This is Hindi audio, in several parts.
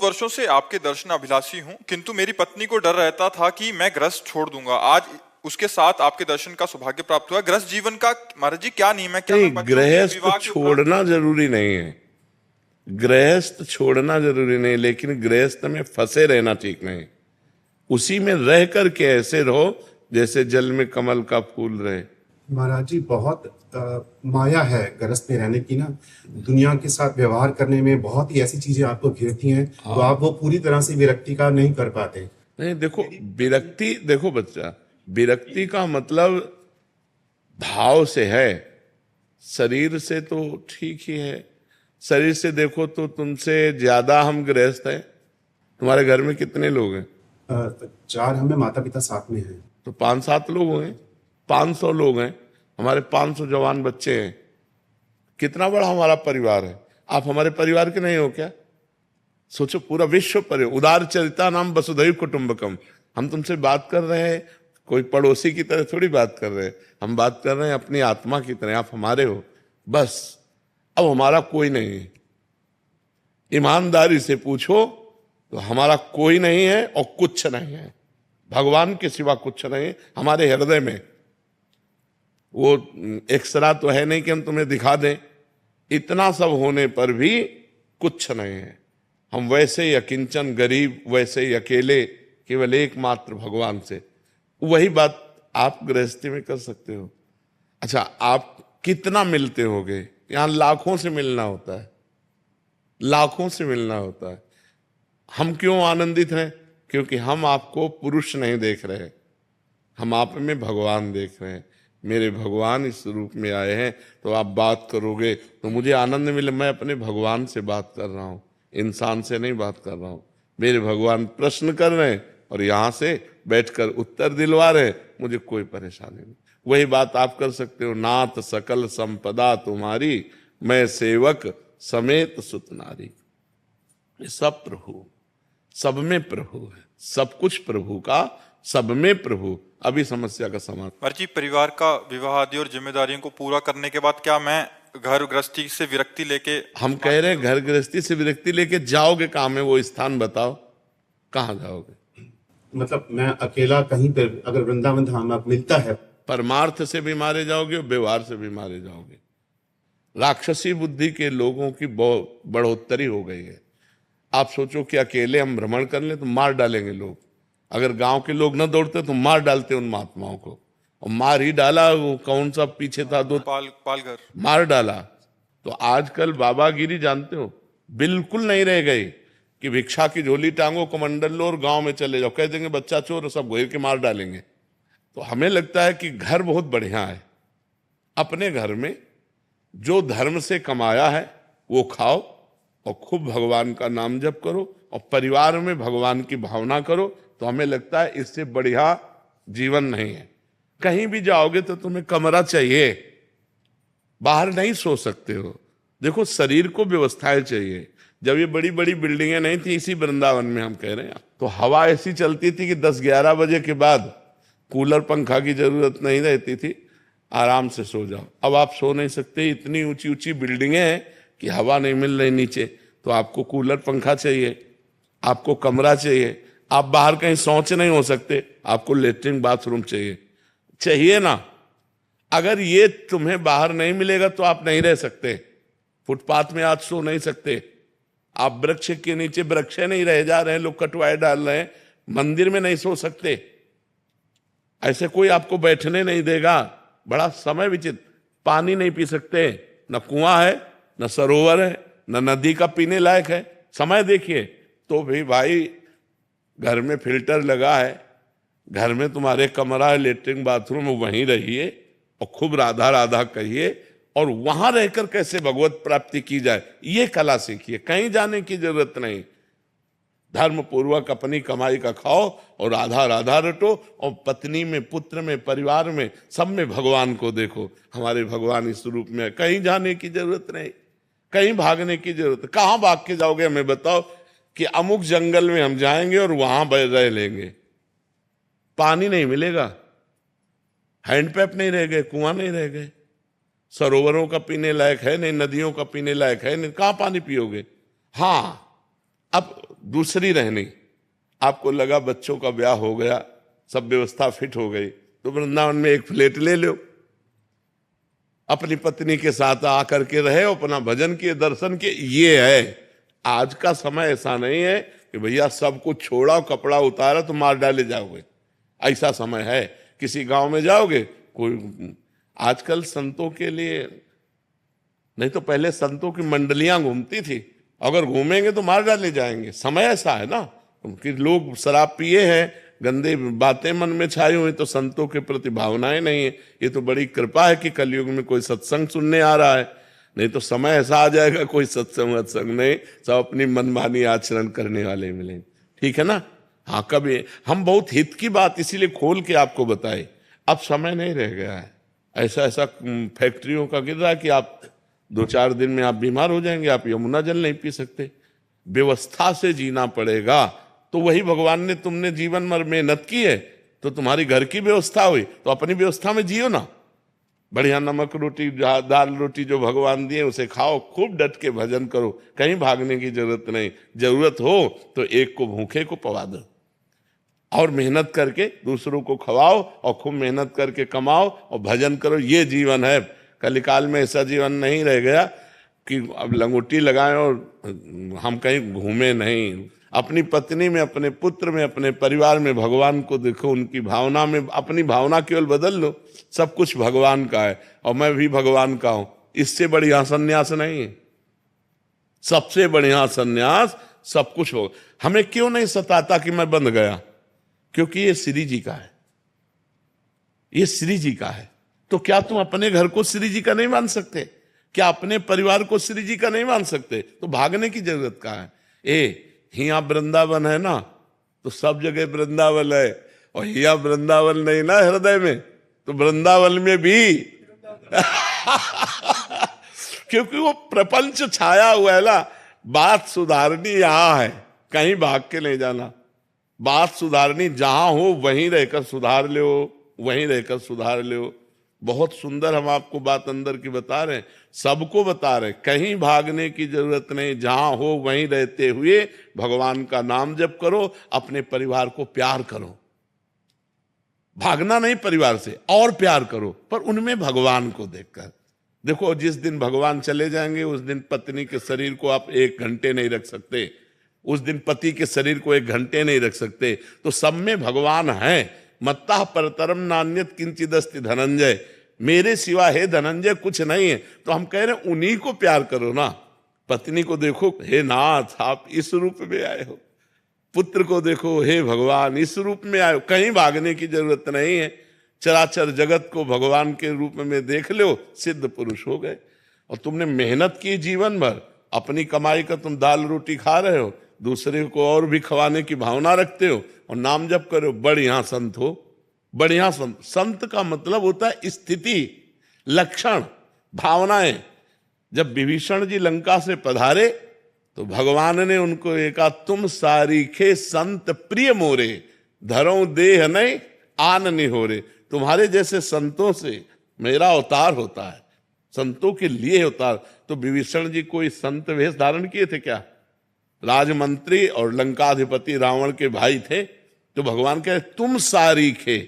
बहुत वर्षों से आपके दर्शन अभिलाषी हूँ, किंतु मेरी पत्नी को डर रहता था कि मैं गृहस्थ छोड़ दूंगा। आज उसके साथ आपके दर्शन का सौभाग्य प्राप्त हुआ। गृहस्थ जीवन का महाराज जी क्या नियम है? क्या नहीं, मैं बच्चों के गृहस्थ विवाह के उपरांत छोड़ना जरूरी नहीं है। गृहस्थ छोड़ना जरूरी नहीं, लेकिन गृहस्थ में फंसे रहना ठीक नहीं। उसी में रह करके ऐसे रहो जैसे जल में कमल का फूल रहे। महाराज जी, बहुत माया है गृहस्थ में रहने की ना। दुनिया के साथ व्यवहार करने में बहुत ही ऐसी चीजें आपको घिरती हैं, तो आप वो पूरी तरह से विरक्ति का नहीं कर पाते। नहीं, देखो विरक्ति, देखो बच्चा, विरक्ति का मतलब भाव से है, शरीर से तो ठीक ही है। शरीर से देखो तो तुमसे ज्यादा हम गृहस्थ हैं। तुम्हारे घर में कितने लोग हैं? 4 हमें माता पिता साथ में हैं। तो 5-7 लोग होंगे, 500 लोग हैं। हमारे 500 जवान बच्चे हैं। कितना बड़ा हमारा परिवार है। आप हमारे परिवार के नहीं हो क्या? सोचो, पूरा विश्व परिवार, उदार चरिता नाम वसुधैव कुटुंबकम। हम तुमसे बात कर रहे हैं, कोई पड़ोसी की तरह थोड़ी बात कर रहे हैं। हम बात कर रहे हैं अपनी आत्मा की तरह। आप हमारे हो बस। अब हमारा कोई नहीं है। ईमानदारी से पूछो तो हमारा कोई नहीं है और कुछ नहीं है। भगवान के सिवा कुछ नहीं है हमारे हृदय में। वो एक्सरा तो है नहीं कि हम तुम्हें दिखा दें। इतना सब होने पर भी कुछ नहीं है। हम वैसे ही अकिंचन, गरीब, वैसे ही अकेले, केवल एकमात्र भगवान से। वही बात आप गृहस्थी में कर सकते हो। अच्छा, आप कितना मिलते होगे? यहां लाखों से मिलना होता है, लाखों से मिलना होता है। हम क्यों आनंदित हैं? क्योंकि हम आपको पुरुष नहीं देख रहे, हम आप में भगवान देख रहे हैं। मेरे भगवान इस रूप में आए हैं, तो आप बात करोगे तो मुझे आनंद मिले। मैं अपने भगवान से बात कर रहा हूं, इंसान से नहीं बात कर रहा हूं। मेरे भगवान प्रश्न कर रहे हैं और यहां से बैठकर उत्तर दिलवा रहे हैं, मुझे कोई परेशानी नहीं। वही बात आप कर सकते हो। नाथ सकल संपदा तुम्हारी, मैं सेवक समेत सुत नारी। ये सब प्रभु, सब में प्रभु है। सब कुछ प्रभु का, सब में प्रभु। अभी समस्या का समाधान। महाराज जी, परिवार का विवाह आदि और जिम्मेदारियों को पूरा करने के बाद क्या मैं घर गृहस्थी से विरक्ति लेके? हम कह रहे हैं घर गृहस्थी से विरक्ति लेके जाओगे कहाँ में? वो स्थान बताओ, कहाँ जाओगे? मतलब मैं अकेला कहीं पर अगर वृंदावन धाम में मिलता है। परमार्थ से भी मारे जाओगे और व्यवहार से भी मारे जाओगे। राक्षसी बुद्धि के लोगों की बहुत बढ़ोतरी हो गई है। आप सोचो कि अकेले हम भ्रमण कर लें तो मार डालेंगे लोग। अगर गांव के लोग न दौड़ते तो मार डालते उन महात्माओं को, और मार ही डाला। वो कौन सा पीछे था, दो पालघर मार डाला। तो आजकल बाबागिरी जानते हो, बिल्कुल नहीं रह गई कि भिक्षा की झोली टांगो, कमंडल लो और गांव में चले जाओ। कह देंगे बच्चा चोर, सब घेर के मार डालेंगे। तो हमें लगता है कि घर बहुत बढ़िया है। अपने घर में जो धर्म से कमाया है वो खाओ और खूब भगवान का नाम जप करो, और परिवार में भगवान की भावना करो। तो हमें लगता है इससे बढ़िया जीवन नहीं है। कहीं भी जाओगे तो तुम्हें कमरा चाहिए, बाहर नहीं सो सकते हो। देखो, शरीर को व्यवस्थाएं चाहिए। जब ये बड़ी बड़ी बिल्डिंगें नहीं थी, इसी वृंदावन में हम कह रहे हैं, तो हवा ऐसी चलती थी कि 10-11 बजे के बाद कूलर पंखा की जरूरत नहीं रहती थी, आराम से सो जाओ। अब आप सो नहीं सकते, इतनी ऊंची ऊंची बिल्डिंगें हैं कि हवा नहीं मिल रही नीचे। तो आपको कूलर पंखा चाहिए, आपको कमरा चाहिए। आप बाहर कहीं शौच नहीं हो सकते, आपको लेटरिन बाथरूम चाहिए ना। अगर ये तुम्हें बाहर नहीं मिलेगा तो आप नहीं रह सकते। फुटपाथ में आज सो नहीं सकते। आप वृक्ष के नीचे, वृक्ष नहीं रह जा रहे हैं, लोग कटवाए डाल रहे हैं। मंदिर में नहीं सो सकते, ऐसे कोई आपको बैठने नहीं देगा। बड़ा समय विचित्र। पानी नहीं पी सकते, न कुआं है, न सरोवर है, न नदी का पीने लायक है। समय देखिए। तो भी भाई, घर में फिल्टर लगा है, घर में तुम्हारे कमरा है, लेटरिन बाथरूम, वहीं रहिए और खूब राधा राधा कहिए, और वहां रहकर कैसे भगवत प्राप्ति की जाए ये कला सीखिए। कहीं जाने की जरूरत नहीं। धर्म पूर्वक अपनी कमाई का खाओ और राधा राधा रटो, और पत्नी में, पुत्र में, परिवार में, सब में भगवान को देखो। हमारे भगवान इस रूप में। कहीं जाने की जरूरत नहीं, कहीं भागने की जरूरत। कहां भाग के जाओगे? हमें बताओ कि अमुक जंगल में हम जाएंगे और वहां रह लेंगे। पानी नहीं मिलेगा, हैंडपैप नहीं रह गए, कुआं नहीं रह गए, सरोवरों का पीने लायक है नहीं, नदियों का पीने लायक है नहीं, कहां पानी पियोगे? हाँ, अब दूसरी रहनी, आपको लगा बच्चों का ब्याह हो गया, सब व्यवस्था फिट हो गई, तो वृंदावन में एक फ्लैट ले लो, अपनी पत्नी के साथ आकर के रहे, अपना भजन किए, दर्शन किए। ये है आज का समय। ऐसा नहीं है कि भैया सब कुछ छोड़ा, कपड़ा उतारा तो मार डाले जाओगे, ऐसा समय है। किसी गांव में जाओगे, कोई आजकल संतों के लिए, नहीं तो पहले संतों की मंडलियां घूमती थी, अगर घूमेंगे तो मार डाले जाएंगे। समय ऐसा है ना कि लोग शराब पिए हैं, गंदे बातें मन में छाई हुई, तो संतों के प्रति भावनाएं नहीं है। ये तो बड़ी कृपा है कि कलयुग में कोई सत्संग सुनने आ रहा है, नहीं तो समय ऐसा आ जाएगा कोई सत्संग वत्संग नहीं, सब अपनी मनमानी आचरण करने वाले मिलेंगे। ठीक है ना। हाँ, कभी हम बहुत हित की बात इसीलिए खोल के आपको बताए। अब समय नहीं रह गया है, ऐसा ऐसा फैक्ट्रियों का गिर रहा है कि आप 2-4 दिन में आप बीमार हो जाएंगे, आप यमुना जल नहीं पी सकते। व्यवस्था से जीना पड़ेगा। तो वही भगवान ने, तुमने जीवन भर मेहनत की है तो तुम्हारी घर की व्यवस्था हुई, तो अपनी व्यवस्था में जियो ना। बढ़िया नमक रोटी, दाल रोटी जो भगवान दिए उसे खाओ, खूब डट के भजन करो, कहीं भागने की जरूरत नहीं। जरूरत हो तो एक को भूखे को पवा दो, और मेहनत करके दूसरों को खवाओ, और खूब मेहनत करके कमाओ और भजन करो। ये जीवन है। कलिकाल में ऐसा जीवन नहीं रह गया कि अब लंगोटी लगाएं और हम कहीं घूमे नहीं। अपनी पत्नी में, अपने पुत्र में, अपने परिवार में भगवान को देखो, उनकी भावना में अपनी भावना केवल बदल लो, सब कुछ भगवान का है और मैं भी भगवान का हूं। इससे बढ़िया संन्यास नहीं है। सबसे बढ़िया संन्यास सब कुछ हो। हमें क्यों नहीं सताता कि मैं बंध गया? क्योंकि ये श्री जी का है, ये श्री जी का है। तो क्या तुम अपने घर को श्री जी का नहीं मान सकते? क्या अपने परिवार को श्री जी का नहीं मान सकते? तो भागने की जरूरत क्या है? हिया वृंदावन है ना, तो सब जगह वृंदावन है, और हिया वृंदावन नहीं ना हृदय में, तो वृंदावन में भी क्योंकि वो प्रपंच छाया हुआ है ना। बात सुधारनी यहां है, कहीं भाग के नहीं जाना। बात सुधारनी जहां हो वहीं रहकर सुधार लो, वहीं रहकर सुधार लो। बहुत सुंदर हम आपको बात अंदर की बता रहे हैं, सबको बता रहे हैं, कहीं भागने की जरूरत नहीं। जहां हो वहीं रहते हुए भगवान का नाम जप करो, अपने परिवार को प्यार करो। भागना नहीं परिवार से, और प्यार करो, पर उनमें भगवान को देखकर। देखो, जिस दिन भगवान चले जाएंगे उस दिन पत्नी के शरीर को आप 1 घंटे नहीं रख सकते, उस दिन पति के शरीर को 1 घंटे नहीं रख सकते। तो सब में भगवान है। मत्ता परतरम नान्यत किंचिदस्ति धनंजय, मेरे सिवा हे धनंजय कुछ नहीं है। तो हम कह रहे हैं उन्हीं को प्यार करो ना। पत्नी को देखो, हे नाथ आप इस रूप में आए हो। पुत्र को देखो, हे भगवान इस रूप में आए हो। कहीं भागने की जरूरत नहीं है। चराचर जगत को भगवान के रूप में देख लो, सिद्ध पुरुष हो गए। और तुमने मेहनत की जीवन भर, अपनी कमाई का तुम दाल रोटी खा रहे हो, दूसरे को और भी खवाने की भावना रखते हो, और नाम जप करो। बढ़िया संत हो, बढ़िया संत। संत का मतलब होता है स्थिति, लक्षण, भावनाएं। जब विभीषण जी लंका से पधारे तो भगवान ने उनको कहा, तुम सारीखे संत प्रिय मोरे, धरो देह नहीं आन निहोरे। तुम्हारे जैसे संतों से मेरा अवतार होता है, संतों के लिए अवतार। तो विभीषण जी कोई संत वेश धारण किए थे क्या? राजमंत्री और लंकाधिपति रावण के भाई थे। तो भगवान कहे, तुम सारीखे,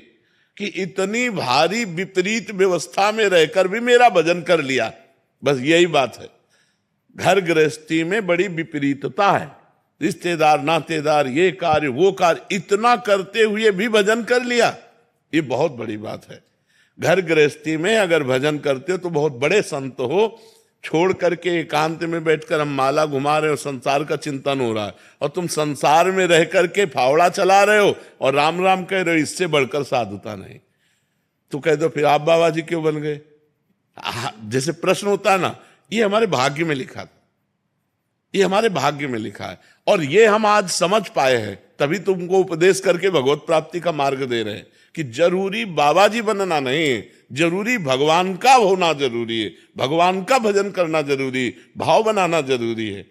कि इतनी भारी विपरीत व्यवस्था में रहकर भी मेरा भजन कर लिया। बस यही बात है। घर गृहस्थी में बड़ी विपरीतता है, रिश्तेदार नातेदार, ये कार्य वो कार्य, इतना करते हुए भी भजन कर लिया, ये बहुत बड़ी बात है। घर गृहस्थी में अगर भजन करते हो तो बहुत बड़े संत हो। छोड़ करके एकांत में बैठकर हम माला घुमा रहे हो, संसार का चिंतन हो रहा है, और तुम संसार में रह करके फावड़ा चला रहे हो और राम राम कह रहे हो, इससे बढ़कर साधुता नहीं। तो कह दो फिर आप बाबा जी क्यों बन गए? जैसे प्रश्न होता है ना, ये हमारे भाग्य में लिखा था, ये हमारे भाग्य में लिखा है, और ये हम आज समझ पाए हैं, तभी तुमको उपदेश करके भगवत प्राप्ति का मार्ग दे रहे हैं कि जरूरी बाबा जी बनना नहीं है, जरूरी भगवान का होना जरूरी है, भगवान का भजन करना जरूरी, भाव बनाना जरूरी है।